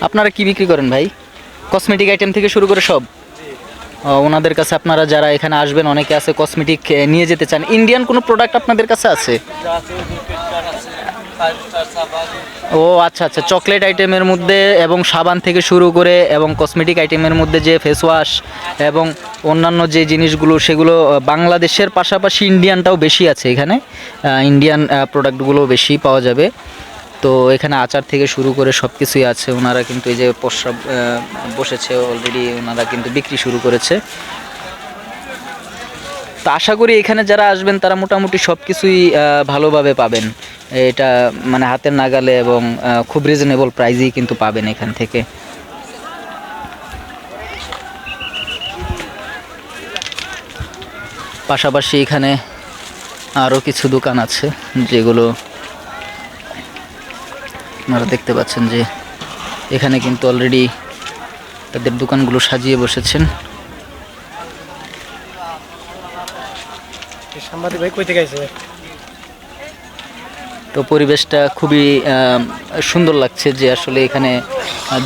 আপনারা কি বিক্রি করেন ভাই? কসমেটিক আইটেম থেকে শুরু করে সব? ওনাদের কাছে আপনারা যারা এখানে আসবেন অনেকে আছে কসমেটিক নিয়ে যেতে চান, ইন্ডিয়ান কোনো প্রোডাক্ট আপনাদের কাছে আছে? ও আচ্ছা আচ্ছা, চকলেট আইটেমের মধ্যে এবং সাবান থেকে শুরু করে এবং কসমেটিক আইটেমের মধ্যে যে ফেস ওয়াশ এবং অন্যান্য যে জিনিসগুলো সেগুলো বাংলাদেশের পাশাপাশি ইন্ডিয়ানটাও বেশি আছে এখানে, ইন্ডিয়ান প্রোডাক্টগুলো বেশি পাওয়া যাবে। তো এখানে আচার থেকে শুরু করে সব কিছুই আছে। ওনারা কিন্তু এই যে প্রস্রাব বসেছে অলরেডি, ওনারা কিন্তু বিক্রি শুরু করেছে। তো আশা করি এখানে যারা আসবেন তারা মোটামুটি সব কিছুই ভালোভাবে পাবেন, এটা মানে হাতের নাগালে এবং খুব রিজনেবল প্রাইসেই কিন্তু পাবেন এখান থেকে। পাশাপাশি এখানে আরও কিছু দোকান আছে যেগুলো আপনারা দেখতে পাচ্ছেন যে এখানে কিন্তু অলরেডি তাদের দোকানগুলো সাজিয়ে বসেছেন। তো পরিবেশটা খুবই সুন্দর লাগছে যে আসলে এখানে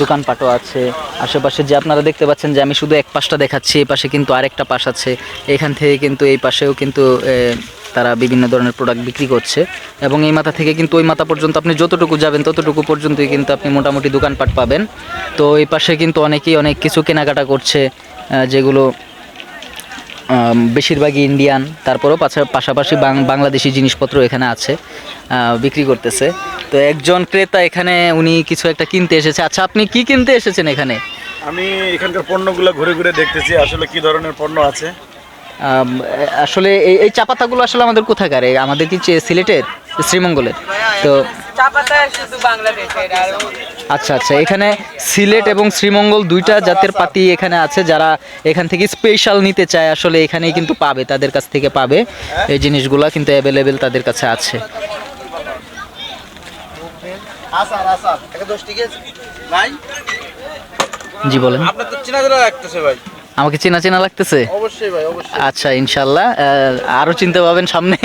দোকানপাটও আছে আশেপাশে, যে আপনারা দেখতে পাচ্ছেন যে আমি শুধু এক পাশটা দেখাচ্ছি, এই পাশে কিন্তু আরেকটা পাশ আছে। এখান থেকে কিন্তু এই পাশেও কিন্তু তারা বিভিন্ন ধরনের প্রোডাক্ট বিক্রি করছে এবং এই মাথা থেকে কিন্তু ওই মাথা পর্যন্ত আপনি যতটুকু যাবেন ততটুকু পর্যন্তই কিন্তু আপনি মোটামুটি দোকানপাট পাবেন। তো এই পাশে কিন্তু অনেকেই অনেক কিছু কেনাকাটা করছে, যেগুলো বেশিরভাগই ইন্ডিয়ান, তারপরেও পাশাপাশি বাংলাদেশি জিনিসপত্র এখানে আছে, বিক্রি করতেছে। তো একজন ক্রেতা এখানে উনি কিছু একটা কিনতে এসেছে। আচ্ছা, আপনি কি কিনতে এসেছেন এখানে? আমি এখানকার পণ্যগুলো ঘুরে ঘুরে দেখতেছি আসলে কি ধরনের পণ্য আছে। আসলে এই চা পাতাগুলো আসলে আমাদের কোথাকার? আমাদের কি সিলেটের, শ্রীমঙ্গলের? তো আচ্ছা আচ্ছা, এখানে সিলেট এবং শ্রীমঙ্গল দুইটা জাতের পাতি এখানে আছে। যারা এখান থেকে স্পেশাল নিতে চায় আসলে এখানেই কিন্তু পাবে, তাদের কাছ থেকে পাবে এই জিনিসগুলো কিন্তু অ্যাভেলেবেল তাদের কাছে আছে। জি বলেন। আপনার তো চেনা জানা লাগতেছে ভাই। আমাকে চেনা চেনা লাগতেছে? অবশ্যই ভাই, অবশ্যই। আচ্ছা, ইনশাল্লাহ আরো চিনতে পাবেন সামনে।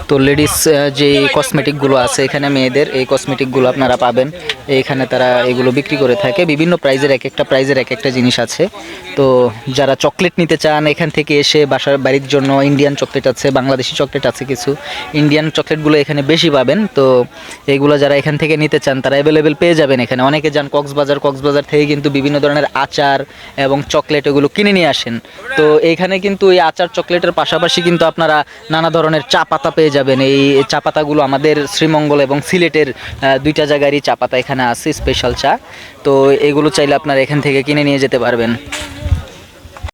তো লেডিস যে কসমেটিকগুলো আছে এখানে মেয়েদের, এই কসমেটিকগুলো আপনারা পাবেন এইখানে। তারা এগুলো বিক্রি করে থাকে বিভিন্ন প্রাইজের, এক একটা প্রাইজের এক একটা জিনিস আছে। তো যারা চকলেট নিতে চান এখান থেকে এসে বাড়ির জন্য, ইন্ডিয়ান চকলেট আছে, বাংলাদেশি চকলেট আছে কিছু, ইন্ডিয়ান চকলেটগুলো এখানে বেশি পাবেন। তো এইগুলো যারা এখান থেকে নিতে চান তারা অ্যাভেলেবেল পেয়ে যাবেন এখানে। অনেকে যান কক্সবাজার থেকে কিন্তু বিভিন্ন ধরনের আচার এবং চকলেট এগুলো কিনে নিয়ে আসেন। তো এইখানে কিন্তু এই আচার চকলেটের পাশাপাশি কিন্তু আপনারা নানা ধরনের চা পাতা পেয়ে যাবেন। এই চা পাতাগুলো আমাদের শ্রীমঙ্গল এবং সিলেটের দুইটা জায়গারই চা পাতা এখানে আছে, স্পেশাল চা। তো এগুলো চাইলে আপনারা এখান থেকে কিনে নিয়ে যেতে পারবেন।